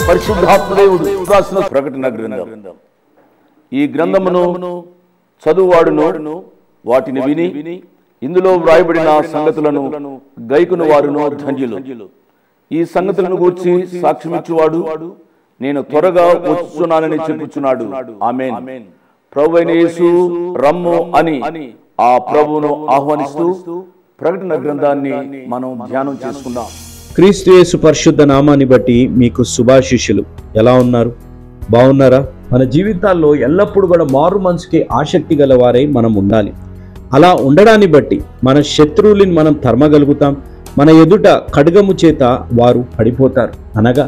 పరిశుద్ధాత్మదేవుడు రాసిన ప్రకటన గ్రంథం. ఈ గ్రంథమును చదువువాడును వాటిని విని ఇందులో వ్రాయబడిన సంగతులను గైకును వారును ధన్యులు. ఈ సంగతులను గూర్చి సాక్ష్యమిచ్చువాడు నేను త్వరగా వచ్చుచున్నానని చెప్పుచున్నాడు. ఆమేన్. ప్రభువైన యేసు రమ్ము అని ఆ ప్రభువును ఆహ్వానిస్తూ ప్రకటన గ్రంథాన్ని మనం ధ్యానం చేసుకుందాం. క్రీస్తు యేసు పరిశుద్ధ నామాన్ని బట్టి మీకు శుభాశీస్సులు. ఎలా ఉన్నారు? బాగున్నారా? మన జీవితాల్లో ఎల్లప్పుడూ కూడా మారు మనసుకి ఆసక్తి గలవారై మనం ఉండాలి. అలా ఉండడాన్ని బట్టి మన శత్రువులని మనం తరమగలుగుతాం. మన ఎదుట ఖడ్గము చేత వారు పడిపోతారు, అనగా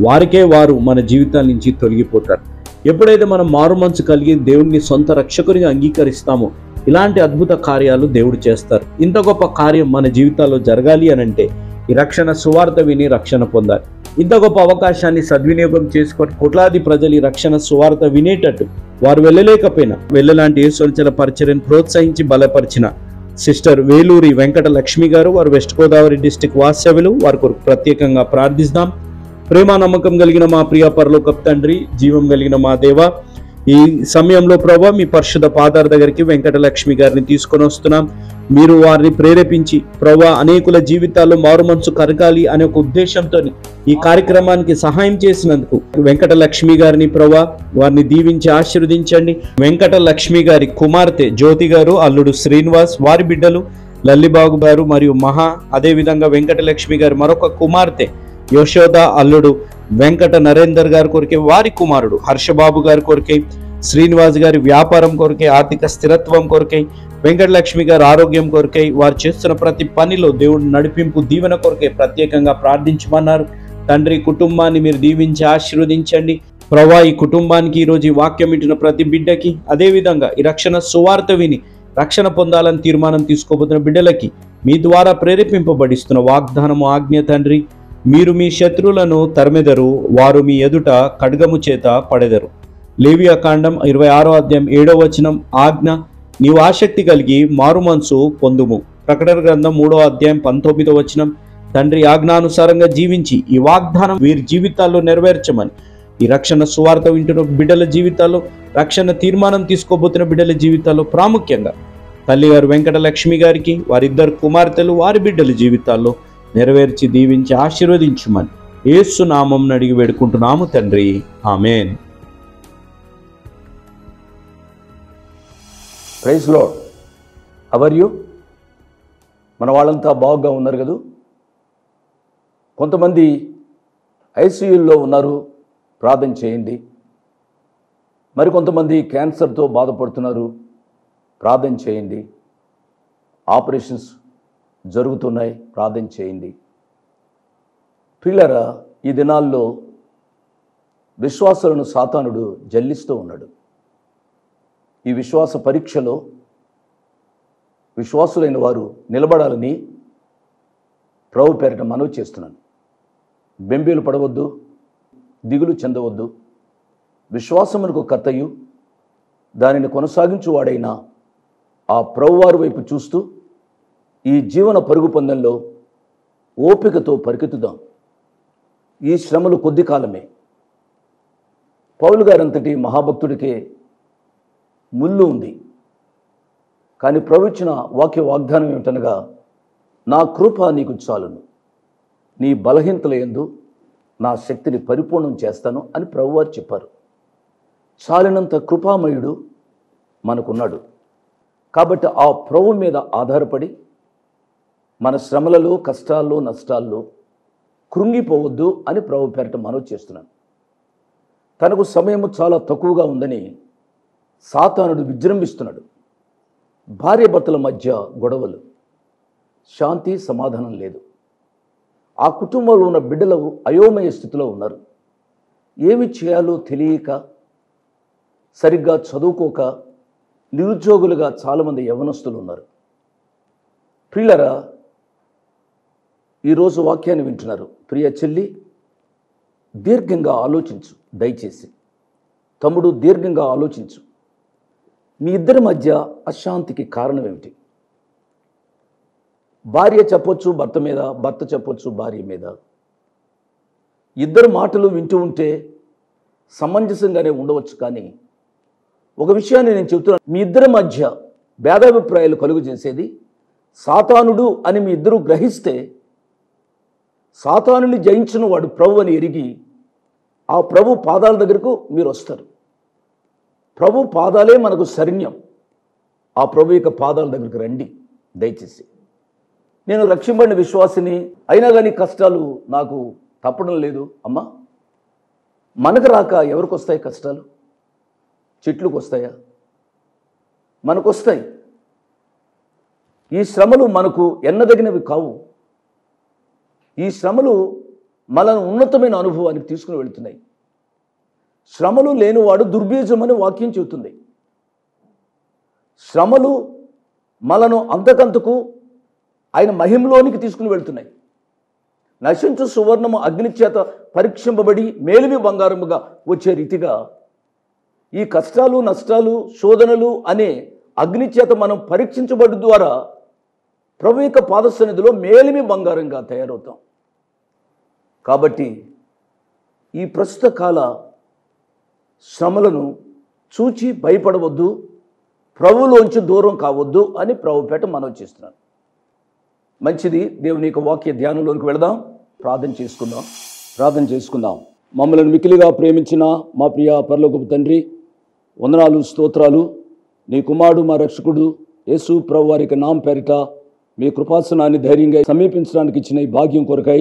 వారికే వారు మన జీవితాల నుంచి తొలగిపోతారు. ఎప్పుడైతే మనం మారు మనసు కలిగి దేవుడిని సొంత రక్షకునిగా అంగీకరిస్తామో ఇలాంటి అద్భుత కార్యాలు దేవుడు చేస్తారు. ఇంత గొప్ప కార్యం మన జీవితాల్లో జరగాలి అనంటే ఈ రక్షణ సువార్త విని రక్షణ పొందాలి. ఇంత గొప్ప అవకాశాన్ని సద్వినియోగం చేసుకొని కోట్లాది ప్రజలు ఈ రక్షణ సువార్త వినేటట్టు వారు వెళ్ళలేకపోయినా వెళ్ళలాంటి యేసుచల పరిచర్యను ప్రోత్సహించి బలపరిచిన సిస్టర్ వేలూరి వెంకట లక్ష్మి గారు, వారు వెస్ట్ గోదావరి డిస్టిక్ వాస్తవ్యులు, వారి కొరకు ప్రత్యేకంగా ప్రార్థిస్తాం. ప్రేమ నమ్మకం కలిగిన మా ప్రియ పరలోకపు తండ్రి, జీవం కలిగిన మా దేవ, ఈ సమయంలో ప్రభా మీ పరిశుద్ధ పాదాల దగ్గరికి వెంకట లక్ష్మి గారిని తీసుకొని వస్తున్నాం. మీరు వారిని ప్రేరేపించి ప్రభా అనేకుల జీవితాల్లో మారు మనసు కరగాలి అనే ఒక ఉద్దేశంతో ఈ కార్యక్రమానికి సహాయం చేసినందుకు వెంకట లక్ష్మి గారిని ప్రభా వారిని దీవించి ఆశీర్వదించండి. వెంకట లక్ష్మి గారి కుమార్తె జ్యోతి గారు, అల్లుడు శ్రీనివాస్, వారి బిడ్డలు లల్లిబాబు గారు మరియు మహా, అదేవిధంగా వెంకట లక్ష్మి గారి మరొక కుమార్తె యశోద, అల్లుడు వెంకట నరేందర్ గారి కొరకే, వారి కుమారుడు హర్షబాబు గారి కొరకే, శ్రీనివాస్ గారి వ్యాపారం కొరకే, ఆర్థిక స్థిరత్వం కొరకై, వెంకటలక్ష్మి గారి ఆరోగ్యం కొరకై, వారు చేస్తున్న ప్రతి పనిలో దేవుడు నడిపింపు దీవెన కొరకే ప్రత్యేకంగా ప్రార్థించమన్నారు. తండ్రి, కుటుంబాన్ని మీరు దీవించి ఆశీర్వదించండి ప్రభా. ఈ కుటుంబానికి ఈరోజు ఈ వాక్యం వింటున్న ప్రతి బిడ్డకి, అదేవిధంగా ఈ రక్షణ సువార్త విని రక్షణ పొందాలని తీర్మానం తీసుకోబోతున్న బిడ్డలకి మీ ద్వారా ప్రేరేపింపబడిస్తున్న వాగ్దానము ఆజ్ఞ తండ్రి, మీరు మీ శత్రువులను తరిమెదరు, వారు మీ ఎదుట ఖడ్గము చేత పడెదరు. లేవియా కాండం 26వ అధ్యాయం 7వ వచనం ఆజ్ఞ, నీవు ఆసక్తి కలిగి మారు మనసు పొందుము. ప్రకటన గ్రంథం 3వ అధ్యాయం 19వ వచనం, తండ్రి ఆజ్ఞానుసారంగా జీవించి ఈ వాగ్దానం వీరి జీవితాల్లో నెరవేర్చమని ఈ రక్షణ సువార్త వింటున్న బిడ్డల జీవితాల్లో, రక్షణ తీర్మానం తీసుకోబోతున్న బిడ్డల జీవితాల్లో, ప్రాముఖ్యంగా తల్లిగారు వెంకట లక్ష్మి గారికి, వారిద్దరు కుమార్తెలు, వారి బిడ్డల జీవితాల్లో నెరవేర్చి దీవించి ఆశీర్వదించుమని యేసు నామం అడిగి వేడుకుంటున్నాము తండ్రి. Amen. Praise lord. How are you? మన వాళ్ళంతా బాగుగా ఉన్నారు కదా? కొంతమంది ఐసీయూల్లో ఉన్నారు, ప్రార్థన చేయండి. మరికొంతమంది క్యాన్సర్తో బాధపడుతున్నారు, ప్రార్థన చేయండి. ఆపరేషన్స్ జరుగుతున్నాయి, ప్రార్థన చేయండి. ప్రియులారా, ఈ దినాల్లో విశ్వాసులను సాతానుడు జల్లిస్తూ ఉన్నాడు. ఈ విశ్వాస పరీక్షలో విశ్వాసులైన వారు నిలబడాలని ప్రభు పేరిట మనవి చేస్తున్నాను. బెంబేలు పడవద్దు, దిగులు చెందవద్దు. విశ్వాసమునకు కర్తయు దానిని కొనసాగించువాడైన ఆ ప్రభువారి వైపు చూస్తూ ఈ జీవన పరుగు పందెంలో ఓపికతో పరిగెత్తుదాం. ఈ శ్రమలు కొద్ది కాలమే. పౌలు గారంతటి మహాభక్తుడికే ముళ్ళు ఉంది. కానీ ప్రభు ఇచ్చిన వాక్య వాగ్దానం ఏమిటనగా, నా కృప నీకు చాలును, నీ బలహీనతల యందు నా శక్తిని పరిపూర్ణం చేస్తాను అని ప్రభువారు చెప్పారు. చాలినంత కృపామయుడు మనకున్నాడు. కాబట్టి ఆ ప్రభు మీద ఆధారపడి మన శ్రమలలో, కష్టాల్లో, నష్టాల్లో కృంగిపోవద్దు అని ప్రభు పేరిట మనవి చేస్తున్నాను. తనకు సమయం చాలా తక్కువగా ఉందని సాతానుడు విజృంభిస్తున్నాడు. భార్యాభర్తల మధ్య గొడవలు, శాంతి సమాధానం లేదు. ఆ కుటుంబంలో ఉన్న బిడ్డలు అయోమయ స్థితిలో ఉన్నారు. ఏమి చేయాలో తెలియక, సరిగ్గా చదువుకోక నిరుద్యోగులుగా చాలామంది యవనస్తులు ఉన్నారు. ప్రియులారా, ఈరోజు వాక్యాన్ని వింటున్నారు. ప్రియ చెల్లి, దీర్ఘంగా ఆలోచించు దయచేసి. తమ్ముడు, దీర్ఘంగా ఆలోచించు. మీ ఇద్దరి మధ్య అశాంతికి కారణం ఏమిటి? భార్య చెప్పొచ్చు భర్త మీద, భర్త చెప్పొచ్చు భార్య మీద. ఇద్దరు మాటలు వింటూ ఉంటే సమంజసంగానే ఉండవచ్చు, కానీ ఒక విషయాన్ని నేను చెబుతున్నాను. మీ ఇద్దరి మధ్య భేదాభిప్రాయాలు కలుగు చేసేది సాతానుడు అని మీ ఇద్దరు గ్రహిస్తే, సాతానుని జయించిన వాడు ప్రభు అని ఎరిగి ఆ ప్రభు పాదాల దగ్గరకు మీరు వస్తారు. ప్రభు పాదాలే మనకు శరణ్యం. ఆ ప్రభు యొక్క పాదాల దగ్గరికి రండి దయచేసి. నేను రక్షింపబడిన విశ్వాసిని, అయినా కానీ కష్టాలు నాకు తప్పడం లేదు అమ్మా. మనకు రాక ఎవరికి వస్తాయి కష్టాలు? చెట్లకు వస్తాయా? మనకు వస్తాయి. ఈ శ్రమలు మనకు ఎన్నదగినవి కావు. ఈ శ్రమలు మనల్ని ఉన్నతమైన అనుభవానికి తీసుకుని వెళుతున్నాయి. శ్రమలు లేనివాడు దుర్బీజమని వాక్యం చెబుతుంది. శ్రమలు మనను అంతకంతకు ఆయన మహిమలోనికి తీసుకుని వెళ్తున్నాయి. నశించు సువర్ణము అగ్ని చేత పరీక్షింపబడి మేలిమి బంగారముగా వచ్చే రీతిగా ఈ కష్టాలు, నష్టాలు, శోధనలు అనే అగ్ని చేత మనం పరీక్షించబడి ద్వారా ప్రభు యొక్క పాదసన్నిధిలో మేలిమి బంగారంగా తయారవుతాం. కాబట్టి ఈ ప్రస్తుత కాల శ్రమలను చూచి భయపడవద్దు, ప్రభువులోంచి దూరం కావద్దు అని ప్రభుపేట మనవి చేస్తున్నాను. మంచిది. దేవుని యొక్క వాక్య ధ్యానంలోనికి వెళదాం. ప్రార్థన చేసుకుందాం. మమ్మల్ని మికిలిగా ప్రేమించిన మా ప్రియ పరలోకపు తండ్రి, వందనాలు, స్తోత్రాలు. నీ కుమారుడు మా రక్షకుడు యేసు ప్రభు వారికి నామ పేరిట మీ కృపాసనాన్ని ధైర్యంగా సమీపించడానికి ఇచ్చిన ఈ భాగ్యం కొరకై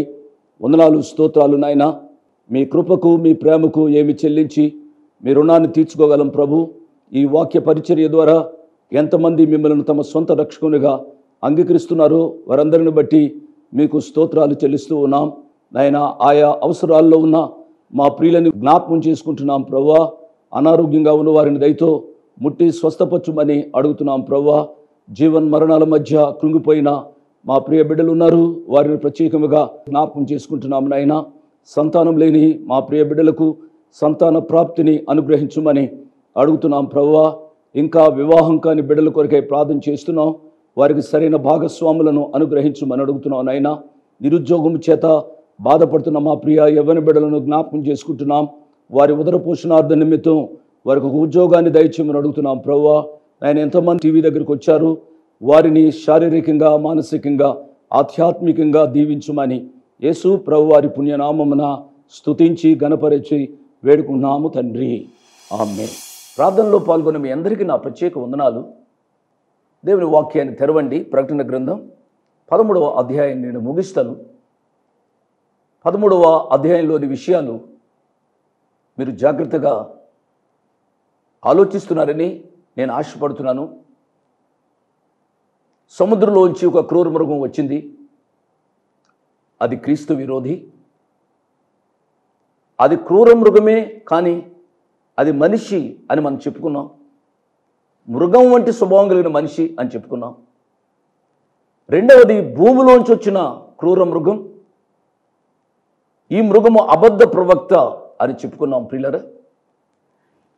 వందనాలు, స్తోత్రాలు నాయన. మీ కృపకు, మీ ప్రేమకు ఏమి చెల్లించి మీ రుణాన్ని తీర్చుకోగలం ప్రభు. ఈ వాక్య పరిచర్య ద్వారా ఎంతమంది మిమ్మల్ని తమ సొంత రక్షకునిగా అంగీకరిస్తున్నారో వారందరిని బట్టి మీకు స్తోత్రాలు చెల్లిస్తూ ఉన్నాం నాయన. ఆయా అవసరాల్లో ఉన్న మా ప్రియులని జ్ఞాపకం చేసుకుంటున్నాం ప్రభువా. అనారోగ్యంగా ఉన్న వారిని దయతో ముట్టి స్వస్థపరచుమని అడుగుతున్నాం ప్రభువా. జీవన్ మరణాల మధ్య కృంగిపోయిన మా ప్రియ బిడ్డలు ఉన్నారు, వారిని ప్రత్యేకముగా జ్ఞాపకం చేసుకుంటున్నాం నాయన. సంతానం లేని మా ప్రియ బిడ్డలకు సంతాన ప్రాప్తిని అనుగ్రహించమని అడుగుతున్నాం ప్రభువా. ఇంకా వివాహం కాని బిడ్డల కొరకై ప్రార్థన చేస్తున్నాం. వారికి సరైన భాగస్వాములను అనుగ్రహించమని అడుగుతున్నాం నాయన. నిరుద్యోగం చేత బాధపడుతున్న మా ప్రియ యవ్వన బిడ్డలను జ్ఞాపకం చేసుకుంటున్నాం. వారి ఉదర పోషణార్థ నిమిత్తం వారికి ఒక ఉద్యోగాన్ని దయచేయమని అడుగుతున్నాం ప్రభువా. ఆయన ఎంతమంది టీవీ దగ్గరికి వచ్చారు, వారిని శారీరకంగా, మానసికంగా, ఆధ్యాత్మికంగా దీవించమని యేసు ప్రభు వారి పుణ్యనామమున స్తుతించి గణపరిచి వేడుకున్నాము తండ్రి. ఆమేన్. ప్రార్థనలో పాల్గొన్న మీ అందరికీ నా ప్రత్యేక వందనాలు. దేవుని వాక్యాన్ని తెరవండి. ప్రకటన గ్రంథం 13వ అధ్యాయం నేను ముగిస్తాను. 13వ అధ్యాయంలోని విషయాలు మీరు జాగ్రత్తగా ఆలోచిస్తున్నారని నేను ఆశపడుతున్నాను. సముద్రంలోంచి ఒక క్రూర మృగం వచ్చింది. అది క్రీస్తు విరోధి. అది క్రూర మృగమే, కానీ అది మనిషి అని మనం చెప్పుకున్నాం. మృగం వంటి స్వభావం కలిగిన మనిషి అని చెప్పుకున్నాం. రెండవది భూమిలోంచి వచ్చిన క్రూర మృగం. ఈ మృగము అబద్ధ ప్రవక్త అని చెప్పుకున్నాం ప్రియులారా.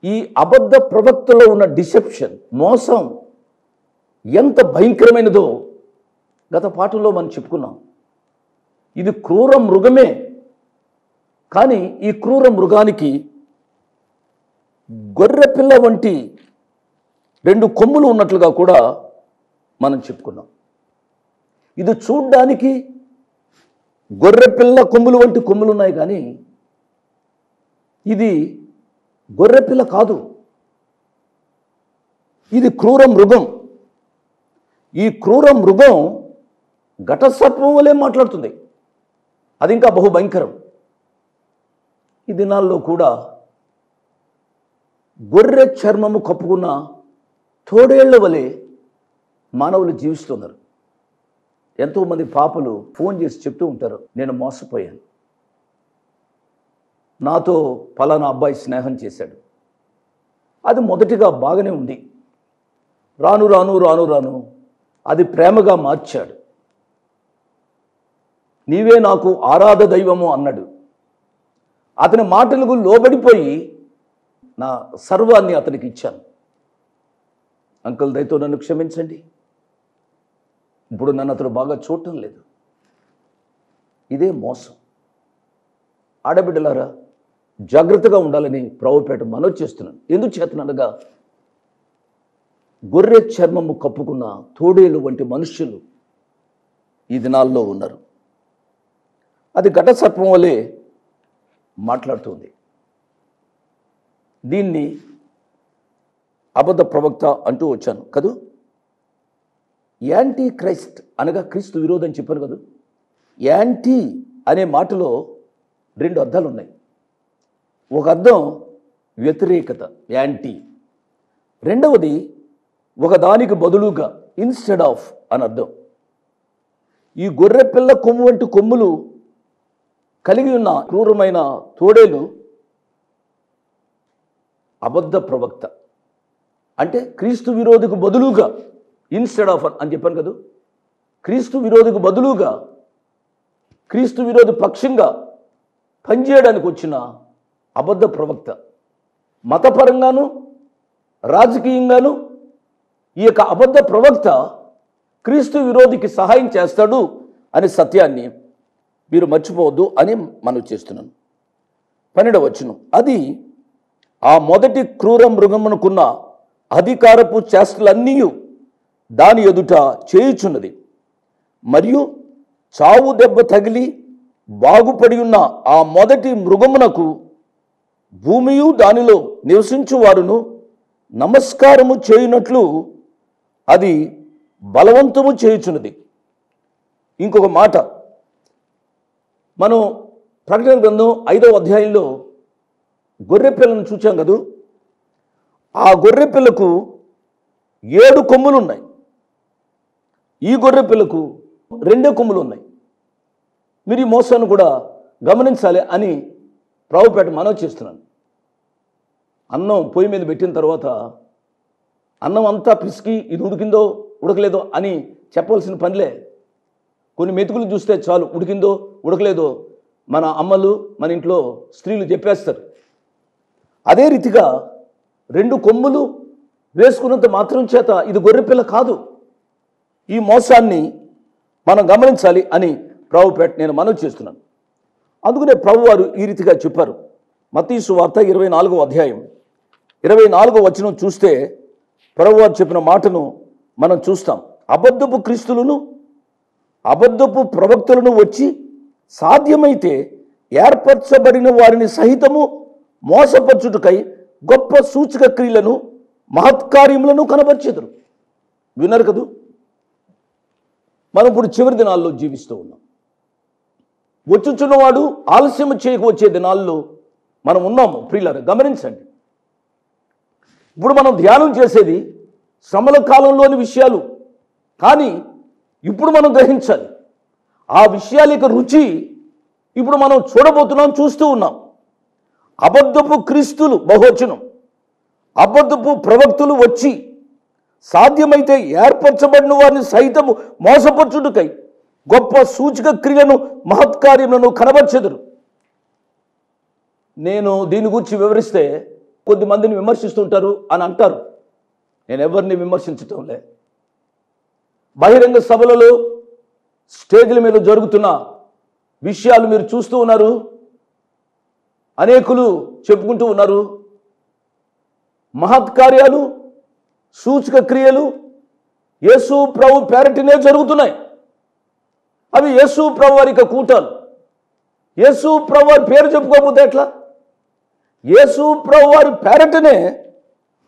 ఈ అబద్ధ ప్రవక్తలో ఉన్న డిసెప్షన్, మోసం ఎంత భయంకరమైనదో గత పాఠంలో మనం చెప్పుకున్నాం. ఇది క్రూర మృగమే, కానీ ఈ క్రూర మృగానికి గొర్రెపిల్ల వంటి 2 కొమ్ములు ఉన్నట్లుగా కూడా మనం చెప్పుకున్నాం. ఇది చూడ్డానికి గొర్రెపిల్ల కొమ్ములు వంటి కొమ్ములు ఉన్నాయి, కానీ ఇది గొర్రెపిల్ల కాదు. ఇది క్రూర మృగం. ఈ క్రూర మృగం ఘటసర్పం వలె మాట్లాడుతుంది. అది ఇంకా బహుభయంకరం. ఈ దినాల్లో కూడా గొర్రె చర్మము కప్పుకున్న తోడేళ్ల వలె మానవులు జీవిస్తున్నారు. ఎంతోమంది పాపలు ఫోన్ చేసి చెప్తూ ఉంటారు, నేను మోసపోయాను, నాతో ఫలానా అబ్బాయి స్నేహం చేశాడు. అది మొదటిగా బాగానే ఉంది. రాను రాను రాను రాను అది ప్రేమగా మార్చాడు. నీవే నాకు ఆరాధ దైవము అన్నాడు. అతని మాటలకు లోబడిపోయి నా సర్వాన్ని అతనికి ఇచ్చాను. అంకుల్ దయతో నన్ను క్షమించండి, ఇప్పుడు నన్ను అతను బాగా చూడటం లేదు. ఇదే మోసం. ఆడబిడ్డలారా, జాగ్రత్తగా ఉండాలని ప్రభుపేట మనవి చేస్తున్నాను. ఎందుకు చేస్తున్నానగా, గొర్రె చర్మము కప్పుకున్న తోడేలు వంటి మనుష్యులు ఈ దినాల్లో ఉన్నారు. అది ఘట సర్పం వలె మాట్లాడుతుంది. దీన్ని అబద్ధ ప్రవక్త అంటూ వచ్చాను కదూ. యాంటీ క్రైస్ట్ అనగా క్రీస్తు విరోధం చెప్పాను కదూ. యాంటీ అనే మాటలో 2 అర్థాలు ఉన్నాయి. ఒక అర్థం వ్యతిరేకత, యాంటీ. రెండవది ఒకదానికి బదులుగా, ఇన్స్టెడ్ ఆఫ్ అని అర్థం. ఈ గొర్రె పిల్ల కొమ్ము వంటి కొమ్ములు కలిగి ఉన్న క్రూరమైన తోడేలు అబద్ధ ప్రవక్త. అంటే క్రీస్తు విరోధికి బదులుగా, ఇన్స్టెడ్ ఆఫ్ అని చెప్పాను కదా. క్రీస్తు విరోధికి బదులుగా, క్రీస్తు విరోధి పక్షంగా పనిచేయడానికి వచ్చిన అబద్ధ ప్రవక్త. మతపరంగాను రాజకీయంగాను ఈ యొక్క అబద్ధ ప్రవక్త క్రీస్తు విరోధికి సహాయం చేస్తాడు అనే సత్యాన్ని మీరు మర్చిపోవద్దు అని మనం చేస్తున్నాను. 12వ వచనం, అది ఆ మొదటి క్రూర మృగమునకున్న అధికారపు చేష్టలన్నీ దాని ఎదుట చేయుచున్నది. మరియు చావు దెబ్బ తగిలి బాగుపడి ఉన్న ఆ మొదటి మృగమునకు భూమియు దానిలో నివసించు వారును నమస్కారము చేయునట్లు అది బలవంతము చేయుచున్నది. ఇంకొక మాట, మనం ప్రకటన గ్రంథం 5వ అధ్యాయంలో గొర్రె పిల్లను చూచాం కదూ. ఆ గొర్రె పిల్లకు 7 కొమ్ములు ఉన్నాయి. ఈ గొర్రె పిల్లకు 2 కొమ్ములు ఉన్నాయి. మీరు ఈ మోసాన్ని కూడా గమనించాలి అని ప్రభుపేట మనవి చేస్తున్నాను. అన్నం పొయ్యి మీద పెట్టిన తర్వాత అన్నం అంతా పిసికి ఇది ఉడికిందో ఉడకలేదో అని చెప్పవలసిన పనిలే. కొన్ని మెతుకులు చూస్తే చాలు, ఉడికిందో ఉడకలేదో మన అమ్మలు, మన ఇంట్లో స్త్రీలు చెప్పేస్తారు. అదే రీతిగా 2 కొమ్ములు వేసుకున్నంత మాత్రం చేత ఇది గొర్రెపిల్ల కాదు. ఈ మోసాన్ని మనం గమనించాలి అని ప్రభుపేట నేను మనవి చేస్తున్నాను. అందుకనే ప్రభువారు ఈ రీతిగా చెప్పారు. మత్తయి సువార్త 24వ అధ్యాయం 24వ వచనం చూస్తే ప్రభువారు చెప్పిన మాటను మనం చూస్తాం. అబద్ధపు క్రీస్తులను అబద్ధపు ప్రవక్తలను వచ్చి సాధ్యమైతే ఏర్పరచబడిన వారిని సహితము మోసపరచుటకై గొప్ప సూచక క్రియలను మహత్కార్యములను కనబర్చెదరు. విన్నారు కదూ. మనం ఇప్పుడు చివరి దినాల్లో జీవిస్తూ ఉన్నాం. వచ్చుచున్నవాడు ఆలస్యం చేయక వచ్చే దినాల్లో మనం ఉన్నాము. ప్రియులారా, గమనించండి. ఇప్పుడు మనం ధ్యానం చేసేది శ్రమల కాలంలోని విషయాలు, కానీ ఇప్పుడు మనం గ్రహించాలి ఆ విషయాల యొక్క రుచి ఇప్పుడు మనం చూడబోతున్నాం, చూస్తూ ఉన్నాం. అబద్ధపు క్రీస్తులు బహువచనం, అబద్ధపు ప్రవక్తులు వచ్చి సాధ్యమైతే ఏర్పరచబడిన వారిని సైతము మోసపరచుటకై గొప్ప సూచక క్రియలను మహత్కార్యములను కనబర్చెదరు. నేను దీని గురించి వివరిస్తే కొద్దిమందిని విమర్శిస్తుంటారు అని అంటారు. నేను ఎవరిని విమర్శించటంలే. బహిరంగ సభలలో స్టేజ్ల మీద జరుగుతున్న విషయాలు మీరు చూస్తూ ఉన్నారు. అనేకులు చెప్పుకుంటూ ఉన్నారు. మహత్కార్యాలు, సూచక క్రియలు యేసు ప్రభు పేరటినే జరుగుతున్నాయి. అవి యేసు ప్రభు వారి యొక్క కూటాలు. యేసు ప్రభు వారి పేరు చెప్పుకోకపోతే ఎట్లా? యేసు ప్రభు వారి పేరటనే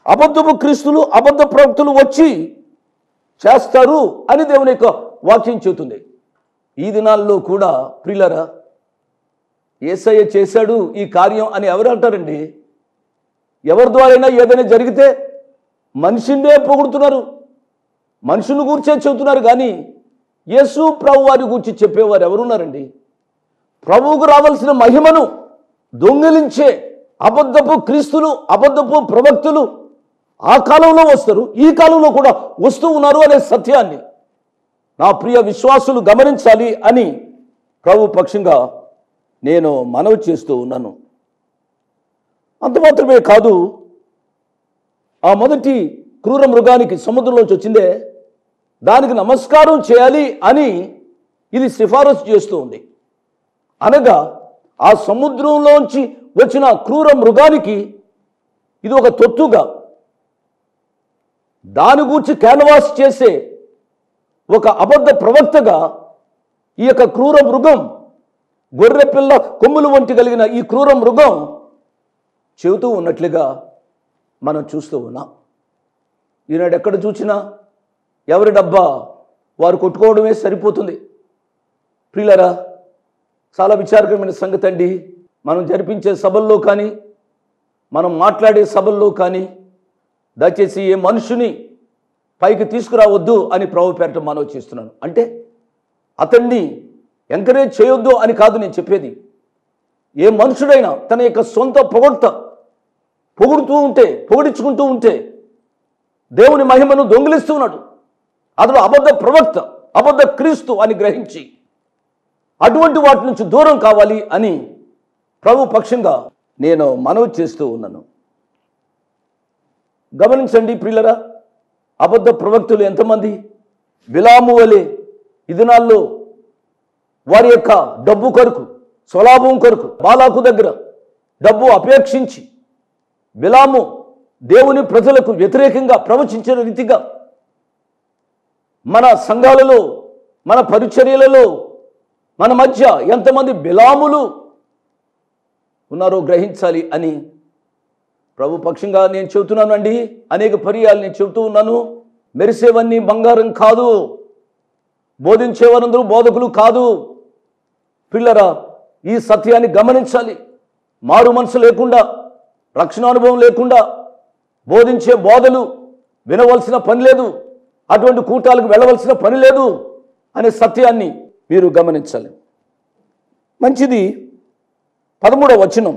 అబద్ధపు క్రీస్తులు, అబద్ధ ప్రవక్తలు వచ్చి చేస్తారు అని దేవుని యొక్క వాక్యం చెబుతుంది. ఈ దినాల్లో కూడా ప్రియులారా, యేసయ్య చేశాడు ఈ కార్యం అని ఎవరు అంటారండి? ఎవరి ద్వారైనా ఏదైనా జరిగితే మనిషినే పొగుడుతున్నారు, మనుషుని గురించే చెబుతున్నారు. కానీ యేసు ప్రభు వారి గురించి చెప్పేవారు ఎవరున్నారండి? ప్రభువుకు రావాల్సిన మహిమను దొంగిలించే అబద్ధపు క్రీస్తులు, అబద్ధపు ప్రవక్తలు ఆ కాలంలో వస్తారు, ఈ కాలంలో కూడా వస్తూ ఉన్నారు అనే సత్యాన్ని నా ప్రియ విశ్వాసులు గమనించాలి అని ప్రభు పక్షంగా నేను మనవి చేస్తూ ఉన్నాను. అంత మాత్రమే కాదు, ఆ మొదటి క్రూర మృగానికి సముద్రంలోంచి వచ్చిందే, దానికి నమస్కారం చేయాలి అని ఇది సిఫారసు చేస్తూ ఉంది. అనగా ఆ సముద్రంలోంచి వచ్చిన క్రూర మృగానికి ఇది ఒక తొత్తుగా, దాని గూర్చి క్యాన్వాస్ చేసే ఒక అబద్ధ ప్రవక్తగా ఈ యొక్క క్రూర మృగం, గొర్రె పిల్ల కొమ్ములు వంటి కలిగిన ఈ క్రూర మృగం చెబుతూ ఉన్నట్లుగా మనం చూస్తూ ఉన్నాం. ఈనాడు ఎక్కడ చూసినా ఎవరి డబ్బా వారు కొట్టుకోవడమే సరిపోతుంది. ప్రియులారా, చాలా విచారకరమైన సంగతి అండి. మనం జరిపించే సభల్లో కానీ, మనం మాట్లాడే సభల్లో కానీ దయచేసి ఏ మనుషుని పైకి తీసుకురావద్దు అని ప్రభు పేరట మనవి చేస్తున్నాను. అంటే అతన్ని ఎంకరేజ్ చేయొద్దు అని కాదు నేను చెప్పేది. ఏ మనుషుడైనా తన యొక్క సొంత పొగుడుతూ ఉంటే, పొగిడించుకుంటూ ఉంటే దేవుని మహిమను దొంగిలిస్తూ ఉన్నాడు. అతడు అబద్ధ ప్రవక్త, అబద్ధ క్రీస్తు అని గ్రహించి అటువంటి వాటి నుంచి దూరం కావాలి అని ప్రభు పక్షంగా నేను మనవి చేస్తూ ఉన్నాను. గమనించండి ప్రియులరా, అబద్ధ ప్రవక్తులు ఎంతమంది? బిలాము వలె ఈ దినాల్లో వారి యొక్క డబ్బు కొరకు, స్వలాభం కొరకు బాలాకు దగ్గర డబ్బు అపేక్షించి బిలాము దేవుని ప్రజలకు వ్యతిరేకంగా ప్రవచించిన రీతిగా మన సంఘాలలో, మన పరిచర్యలలో, మన మధ్య ఎంతమంది బిలాములు ఉన్నారో గ్రహించాలి అని ప్రభు పక్షంగా నేను చెబుతున్నాను అండి. అనేక పర్యాలు నేను చెబుతూ ఉన్నాను. మెరిసేవన్నీ బంగారం కాదు, బోధించేవారందరూ బోధకులు కాదు. పిల్లరా, ఈ సత్యాన్ని గమనించాలి. మారు మనసు లేకుండా, రక్షణానుభవం లేకుండా బోధించే బోధలు వినవలసిన పని లేదు, అటువంటి కూటాలకు వెళ్ళవలసిన పని లేదు అనే సత్యాన్ని మీరు గమనించాలి. మంచిది. 13వ వచనం,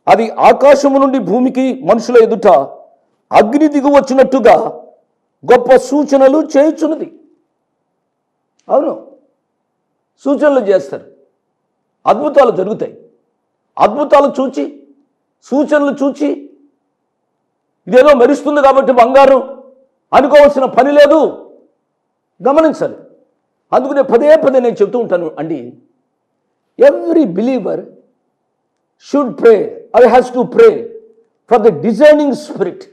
అది ఆకాశము నుండి భూమికి మనుషుల ఎదుట అగ్ని దిగు వచ్చినట్టుగా గొప్ప సూచనలు చేయుచున్నది. అవును, సూచనలు చేస్తారు, అద్భుతాలు జరుగుతాయి. అద్భుతాలు చూచి, సూచనలు చూచి ఇదేదో మెరుస్తుంది కాబట్టి బంగారం అనుకోవాల్సిన పని లేదు. గమనించాలి. అందుకనే పదే నేను చెప్తూ ఉంటాను అండి, every believer should pray or has to pray for the discerning spirit.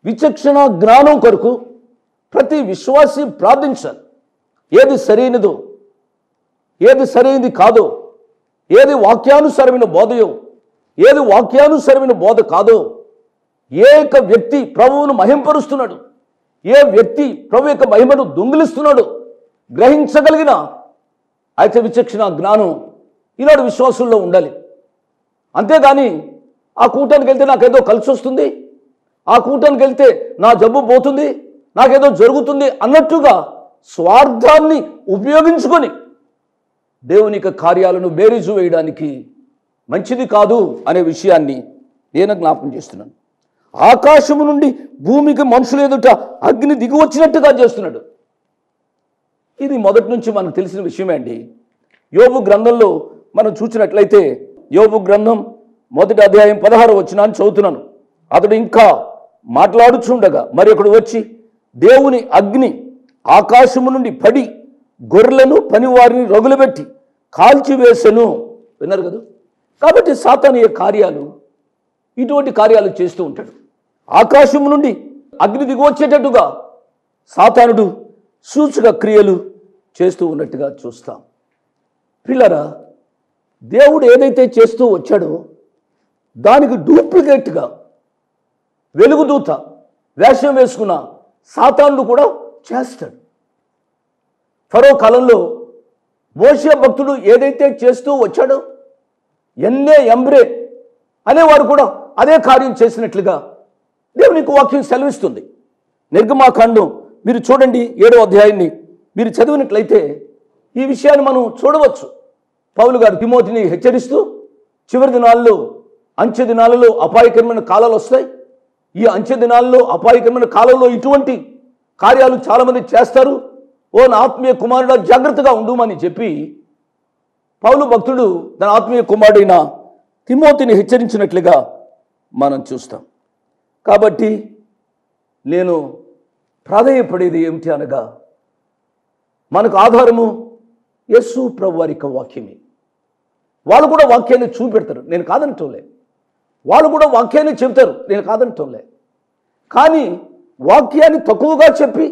విచక్షణ జ్ఞానం కొరకు ప్రతి విశ్వాసి ప్రార్థించాలి. ఏది సరైనదో, ఏది సరైనది కాదో, ఏది వాక్యానుసారమైన బోధయో, ఏది వాక్యానుసారమైన బోధ కాదో, ఏ యొక్క వ్యక్తి ప్రభువును మహింపరుస్తున్నాడు, ఏ వ్యక్తి ప్రభు యొక్క మహిమను దొంగిలిస్తున్నాడు గ్రహించగలిగిన అయితే విచక్షణ జ్ఞానం ఈనాడు విశ్వాసుల్లో ఉండాలి. అంతేగాని ఆ కూటానికి వెళ్తే నాకేదో కలిసి వస్తుంది, ఆ కూటానికి వెళ్తే నా జబ్బు పోతుంది, నాకేదో జరుగుతుంది అన్నట్టుగా స్వార్థాన్ని ఉపయోగించుకొని దేవుని యొక్క కార్యాలను బేరీజు వేయడానికి మంచిది కాదు అనే విషయాన్ని నేను జ్ఞాపకం చేస్తున్నాను. ఆకాశము నుండి భూమికి మనుషుల ఎదుట అగ్ని దిగి వచ్చినట్టుగా చేస్తున్నాడు. ఇది మొదటి నుంచి మనకు తెలిసిన విషయమే అండి. యోబు గ్రంథంలో మనం చూసినట్లయితే, యోబు గ్రంథం 1వ అధ్యాయం 16వ వచనాన్ని చదువుతున్నాను. అతడు ఇంకా మాట్లాడుచుండగా మరి ఒకడు వచ్చి దేవుని అగ్ని ఆకాశము నుండి పడి గొర్రెలను పనివారిని రగులుబెట్టి కాల్చివేసెను. విన్నారు కదా? కాబట్టి సాతాను కార్యాలు, ఇటువంటి కార్యాలు చేస్తూ ఉంటాడు. ఆకాశము నుండి అగ్ని దిగి వచ్చేటట్టుగా సాతానుడు సూచక క్రియలు చేస్తూ ఉన్నట్టుగా చూస్తాం. పిల్లరా, దేవుడు ఏదైతే చేస్తూ వచ్చాడో దానికి డూప్లికేట్గా వెలుగుదూత వేషం వేసుకున్న సాతానుడు కూడా చేస్తాడు. ఫరో కాలంలో మోషే భక్తుడు ఏదైతే చేస్తూ వచ్చాడో ఎన్నే ఎంబ్రే అనేవారు కూడా అదే కార్యం చేసినట్లుగా దేవునికి వాక్యం సెలవిస్తుంది. నిర్గమాకాండం మీరు చూడండి, 7వ అధ్యాయాన్ని మీరు చదివినట్లయితే ఈ విషయాన్ని మనం చూడవచ్చు. పౌలు గారు తిమోతిని హెచ్చరిస్తూ, చివరి దినాల్లో, అంచె దినాలలో అపాయకరమైన కాలాలు వస్తాయి, ఈ అంచె దినాల్లో అపాయకరమైన కాలంలో ఇటువంటి కార్యాలు చాలామంది చేస్తారు, ఓ నా ఆత్మీయ కుమారుడా జాగ్రత్తగా ఉండుమని చెప్పి పౌలు భక్తుడు తన ఆత్మీయ కుమారుడైన తిమోతిని హెచ్చరించినట్లుగా మనం చూస్తాం. కాబట్టి నేను ప్రాధేయపడేది ఏమిటి అనగా, మనకు ఆధారము యేసు ప్రభు వారి యొక్క వాక్యమే. వాళ్ళు కూడా వాక్యాన్ని చూపెడతారు, నేను కాదనటంలే. వాళ్ళు కూడా వాక్యాన్ని చెబుతారు, నేను కాదనటంలే. కానీ వాక్యాన్ని తక్కువగా చెప్పి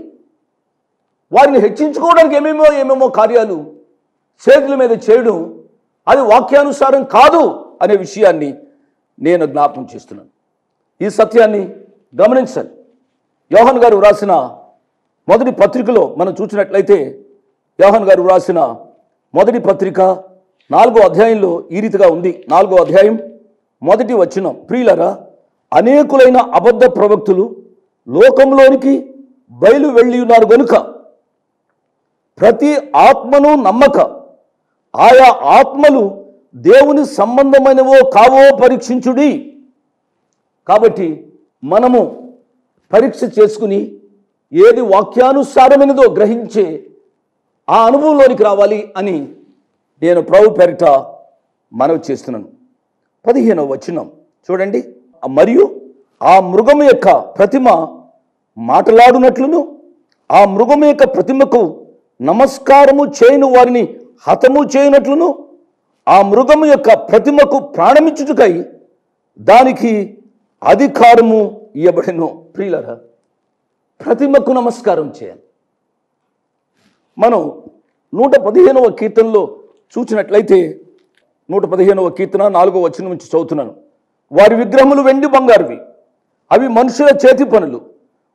వారిని హెచ్చించుకోవడానికి ఏమేమో కార్యాలు చేతుల మీద చేయడం, అది వాక్యానుసారం కాదు అనే విషయాన్ని నేను జ్ఞాపకం చేస్తున్నాను. ఈ సత్యాన్ని గమనించాలి. యోహాను గారు వ్రాసిన మొదటి పత్రికలో మనం చూసినట్లయితే, యోహాను గారు వ్రాసిన మొదటి పత్రిక 4వ అధ్యాయంలో ఈ రీతిగా ఉంది. 4వ అధ్యాయం 1వ వచనం, ప్రియులరా, అనేకులైన అబద్ధ ప్రవక్తులు లోకంలోనికి బయలు వెళ్ళి ఉన్నారు గనుక ప్రతి ఆత్మను నమ్మక ఆయా ఆత్మలు దేవుని సంబంధమైనవో కావో పరీక్షించుడి. కాబట్టి మనము పరీక్ష చేసుకుని ఏది వాక్యానుసారమైనదో గ్రహించే ఆ అనుభవంలోనికి రావాలి అని నేను ప్రభు పేరిట మనవి చేస్తున్నాను. 15వ వచనం చూడండి. మరియు ఆ మృగము యొక్క ప్రతిమ మాట్లాడునట్లును ఆ మృగము యొక్క ప్రతిమకు నమస్కారము చేయని వారిని హతము చేయనట్లును ఆ మృగము యొక్క ప్రతిమకు ప్రాణమిచ్చుటకై దానికి అధికారము ఇవ్వబడెను. ప్రియులారా, ప్రతిమకు నమస్కారం చేయాలి. మనం 115వ కీర్తనలో చూసినట్లయితే 115వ కీర్తన 4వ వచనం నుంచి చదువుతున్నాను. వారి విగ్రహములు వెండి బంగారువి, అవి మనుషుల చేతి పనులు.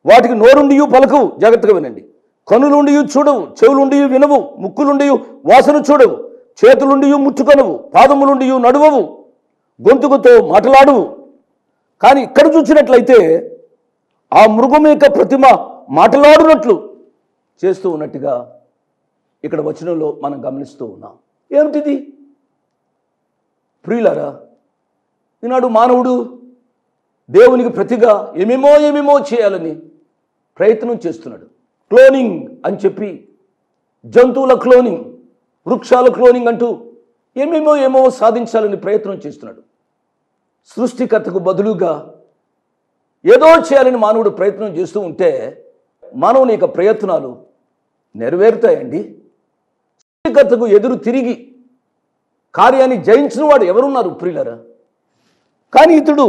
వాటికి నోరుండియు పలకవు, జాగ్రత్తగా వినండి. కనులుండి చూడవు, చెవులుండి వినవు, ముక్కులుండి వాసన చూడవు, చేతులుండి ముట్టుకొనవు, పాదములుండి నడువవు, గొంతుకుతో మాట్లాడవు. కానీ ఇక్కడ చూసినట్లయితే ఆ మృగం యొక్క ప్రతిమ మాట్లాడునట్లు చేస్తూ ఉన్నట్టుగా ఇక్కడ వచనంలో మనం గమనిస్తూ ఉన్నాం. ఏమిటిది? ప్రియులారా, ఈనాడు మానవుడు దేవునికి ప్రతిగా ఏమేమో చేయాలని ప్రయత్నం చేస్తున్నాడు. క్లోనింగ్ అని చెప్పి, జంతువుల క్లోనింగ్, వృక్షాల క్లోనింగ్ అంటూ ఏమేమో సాధించాలని ప్రయత్నం చేస్తున్నాడు. సృష్టికర్తకు బదులుగా ఏదో చేయాలని మానవుడు ప్రయత్నం చేస్తూ ఉంటే మానవుని యొక్క ప్రయత్నాలు నెరవేరుతాయండి. సృష్టికర్తకు ఎదురు తిరిగి కార్యాన్ని జయించిన వాడు ఎవరున్నారు ప్రియులరా? కానీ ఇతడు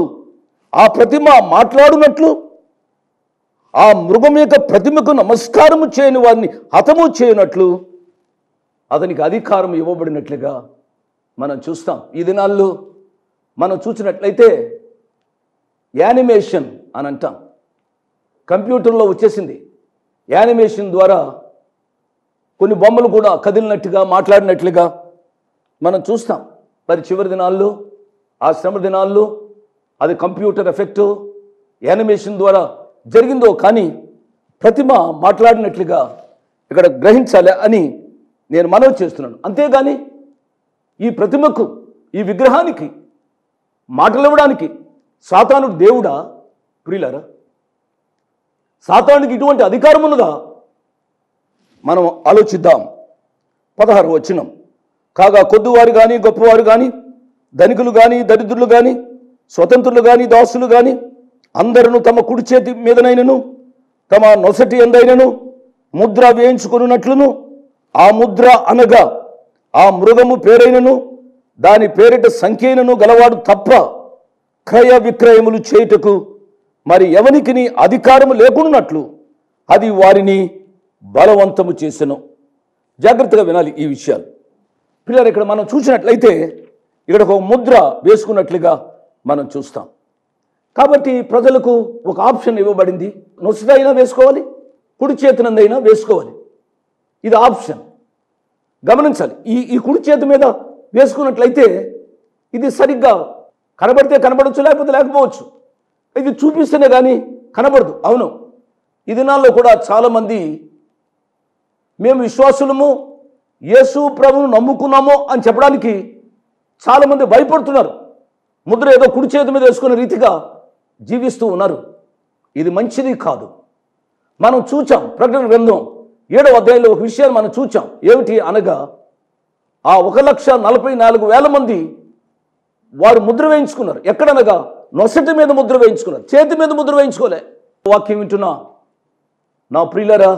ఆ ప్రతిమ మాట్లాడునట్లు ఆ మృగం యొక్క ప్రతిమకు నమస్కారము చేయని వారిని హతము చేయనట్లు అతనికి అధికారం ఇవ్వబడినట్లుగా మనం చూస్తాం. ఈ దినాల్లో మనం చూసినట్లయితే యానిమేషన్ అని అంటాం, కంప్యూటర్లో వచ్చేసింది. యానిమేషన్ ద్వారా కొన్ని బొమ్మలు కూడా కదిలినట్టుగా మాట్లాడినట్లుగా మనం చూస్తాం. మరి చివరి దినాల్లో, ఆ శ్రమ దినాల్లో అది కంప్యూటర్ ఎఫెక్టు యానిమేషన్ ద్వారా జరిగిందో కానీ ప్రతిమ మాట్లాడినట్లుగా ఇక్కడ గ్రహించాలి అని నేను మనవి చేస్తున్నాను. అంతేగాని ఈ ప్రతిమకు, ఈ విగ్రహానికి మాటలివ్వడానికి సాతానుడు దేవుడా ప్రియులారా? సాతానుడికి ఇటువంటి అధికారం ఉన్నదా? మనం ఆలోచిద్దాం. 16వ వచనం, కాగా కొద్దివారు కానీ గొప్పవారు కానీ ధనికులు కానీ దరిద్రులు కానీ స్వతంత్రులు కానీ దాసులు కానీ అందరూ తమ కుడి చేతి మీదనైనను తమ నొసటి ఎందైనను ముద్ర వేయించుకున్నట్లును ఆ ముద్ర అనగా ఆ మృగము పేరైనను దాని పేరిట సంఖ్యైనను గలవాడు తప్ప క్రయ విక్రయములు చేయుటకు మరి ఎవనికి అధికారము లేకున్నట్లు అది వారిని బలవంతము చేసెను. జాగ్రత్తగా వినాలి ఈ విషయాలు. పిల్లలు, ఇక్కడ మనం చూసినట్లయితే ఇక్కడ ఒక ముద్ర వేసుకున్నట్లుగా మనం చూస్తాం. కాబట్టి ప్రజలకు ఒక ఆప్షన్ ఇవ్వబడింది. నొసటైనా వేసుకోవాలి, కుడి చేతినందైనా వేసుకోవాలి. ఇది ఆప్షన్. గమనించాలి. ఈ కుడి చేతి మీద వేసుకున్నట్లయితే ఇది సరిగ్గా కనబడితే కనబడవచ్చు, లేకపోతే లేకపోవచ్చు. ఇది చూపిస్తేనే కానీ కనబడదు. అవును, ఈ దినాల్లో కూడా చాలామంది మేము విశ్వాసులము, యేసు ప్రభువును నమ్ముకున్నాము అని చెప్పడానికి చాలామంది భయపడుతున్నారు. ముద్ర ఏదో కుడి చేతి మీద వేసుకునే రీతిగా జీవిస్తూ ఉన్నారు. ఇది మంచిది కాదు. మనం చూచాం ప్రకటన గ్రంథం 7వ అధ్యాయంలో ఒక విషయాన్ని మనం చూచాం. ఏమిటి అనగా ఆ 1,44,000 మంది వారు ముద్ర వేయించుకున్నారు. ఎక్కడనగా నొసటి మీద ముద్ర వేయించుకున్నారు, చేతి మీద ముద్ర వేయించుకోలే. వాక్యం వింటున్నా నా ప్రియులరా,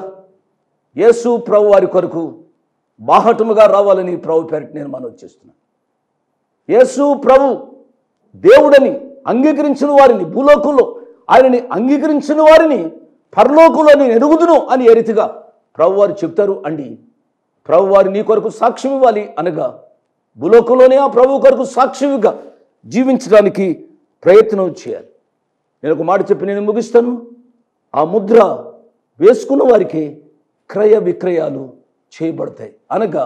యేసు ప్రభు వారి కొరకు బాహటముగా రావాలని ప్రభు పేరిట నేను మనవి చేస్తున్నాను. యేసు ప్రభు దేవుడని అంగీకరించిన వారిని, భూలోకంలో ఆయనని అంగీకరించిన వారిని పరలోకంలో నేను ఎరుగుదును అని ఏ రీతిగా ప్రభువారు చెప్తారు అండి. ప్రభువారు నీ కొరకు సాక్ష్యం ఇవ్వాలి అనగా భూలోకంలోనే ఆ ప్రభు కొరకు సాక్ష్యంగా జీవించడానికి ప్రయత్నం చేయాలి. నేను ఒక మాట చెప్పి నేను ముగిస్తాను. ఆ ముద్ర వేసుకున్న వారికి క్రయ విక్రయాలు చేయబడతాయి అనగా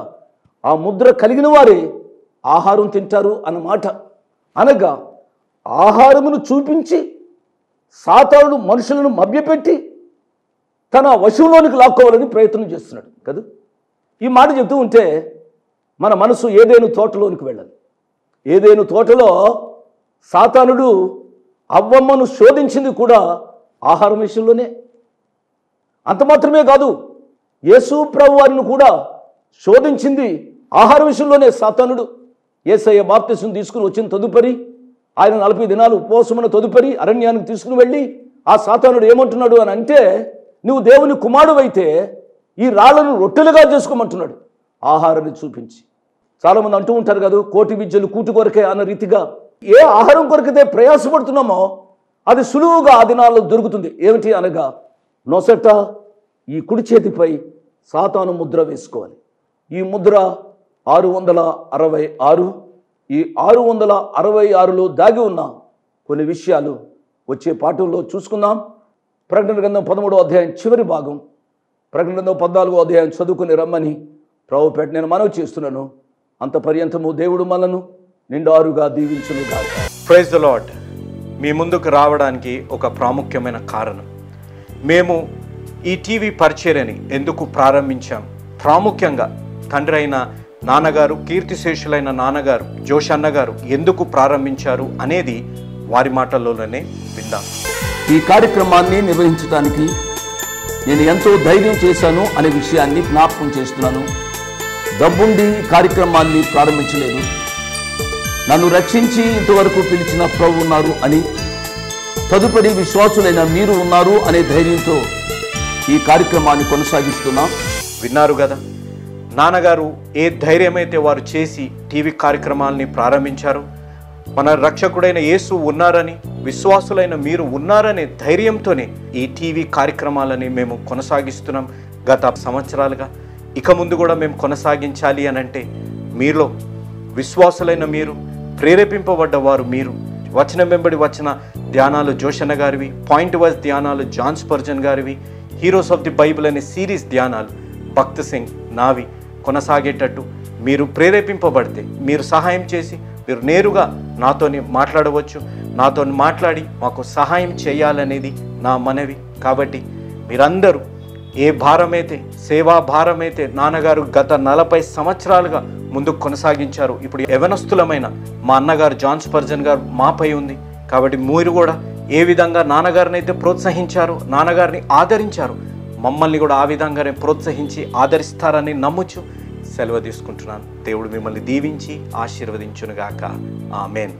ఆ ముద్ర కలిగిన వారే ఆహారం తింటారు అన్నమాట. అనగా ఆహారమును చూపించి సాతానుడు మనుషులను మభ్యపెట్టి తన వశంలోనికి లాక్కోవాలని ప్రయత్నం చేస్తున్నాడు కదా. ఈ మాట చెప్తూ ఉంటే మన మనసు ఏదేను తోటలోనికి వెళ్ళాలి. ఏదేను తోటలో సాతానుడు అవ్వమ్మను శోధించింది కూడా ఆహారం విషయంలోనే. అంత మాత్రమే కాదు, యేసు ప్రభు వారిని కూడా శోధించింది ఆహార విషయంలోనే సాతానుడు. యేసయ్య బాప్తిసం తీసుకుని వచ్చిన తదుపరి, ఆయన 40 దినాలు ఉపవాసమున తదుపరి అరణ్యానికి తీసుకుని వెళ్ళి ఆ సాతానుడు ఏమంటున్నాడు అని అంటే, నువ్వు దేవుని కుమారుడైతే ఈ రాళ్లను రొట్టెలుగా చేసుకోమంటున్నాడు ఆహారాన్ని చూపించి. చాలామంది అంటూ ఉంటారు కదా, కోటి విద్యలు కూటి కొరకే అన్న రీతిగా ఏ ఆహారం కొరకైతే ప్రయాసపడుతున్నామో అది సులువుగా ఆ దినాల్లో దొరుకుతుంది. ఏమిటి అనగా నొసట ఈ కుడి చేతిపై సాతాను ముద్ర వేసుకోవాలి. ఈ ముద్ర 666. ఈ 666లో దాగి ఉన్న కొన్ని విషయాలు వచ్చే పాఠంలో చూసుకుందాం. ప్రకటన గ్రంథం 13వ అధ్యాయం చివరి భాగం, ప్రకటన గ్రంథం 14వ అధ్యాయం చదువుకుని రమ్మని ప్రభుపేట నేను మనవి చేస్తున్నాను. అంత పర్యంతము దేవుడు మనను నిండారుగా దీవించునుగా. Praise the lord. మీ ముందుకు రావడానికి ఒక ప్రాముఖ్యమైన కారణం, మేము ఈ టీవీ పరిచర్యని ఎందుకు ప్రారంభించాం, ప్రాముఖ్యంగా తండ్రి అయిన నాన్నగారు, కీర్తిశేషులైన నాన్నగారు జోష్ అన్నగారు ఎందుకు ప్రారంభించారు అనేది వారి మాటల్లోనే విందాం. ఈ కార్యక్రమాన్ని నిర్వహించడానికి నేను ఎంతో ధైర్యం చేశాను అనే విషయాన్ని జ్ఞాపకం చేస్తున్నాను. డబ్బుండి కార్యక్రమాన్ని ప్రారంభించలేదు. నన్ను రక్షించి ఇంతవరకు పిలిచిన ప్రభు ఉన్నారు అని, తదుపరి విశ్వాసులైన మీరు ఉన్నారు అనే ధైర్యంతో ఈ కార్యక్రమాన్ని కొనసాగిస్తున్నాం. విన్నారు కదా, నాన్నగారు ఏ ధైర్యమైతే వారు చేసి టీవీ కార్యక్రమాలని ప్రారంభించారు. మన రక్షకుడైన యేసు ఉన్నారని, విశ్వాసులైన మీరు ఉన్నారనే ధైర్యంతోనే ఈ టీవీ కార్యక్రమాలని మేము కొనసాగిస్తున్నాం గత సంవత్సరాలుగా. ఇక ముందు కూడా మేము కొనసాగించాలి అని అంటే మీలో విశ్వాసులైన మీరు, ప్రేరేపింపబడ్డవారు మీరు, వచనం వెంబడి వచ్చిన ధ్యానాలు జోషన్న గారివి, పాయింట్ వైజ్ ధ్యానాలు జాన్ స్పర్జన్ గారివి, హీరోస్ ఆఫ్ ది బైబిల్ అనే సిరీస్ ధ్యానాలు భక్త్ సింగ్ నావి కొనసాగేటట్టు మీరు ప్రేరేపింపబడితే, మీరు సహాయం చేసి మీరు నేరుగా నాతోని మాట్లాడవచ్చు. నాతో మాట్లాడి మాకు సహాయం చేయాలనేది నా మనవి. కాబట్టి మీరందరూ ఏ భారమైతే, సేవా భారమైతే నాన్నగారు గత 40 సంవత్సరాలుగా ముందుకు కొనసాగించారు, ఇప్పుడు యవనస్తులమైన మా అన్నగారు జాన్ స్పర్జన్ గారు మాపై ఉంది. కాబట్టి మీరు కూడా ఏ విధంగా నాన్నగారిని అయితే ప్రోత్సహించారు, నాన్నగారిని ఆదరించారు, మమ్మల్ని కూడా ఆ విధంగానే ప్రోత్సహించి ఆదరిస్తారని నమ్ముచు సెలవు తీసుకుంటున్నాను. దేవుడు మిమ్మల్ని దీవించి ఆశీర్వదించునుగాక. ఆమేన్.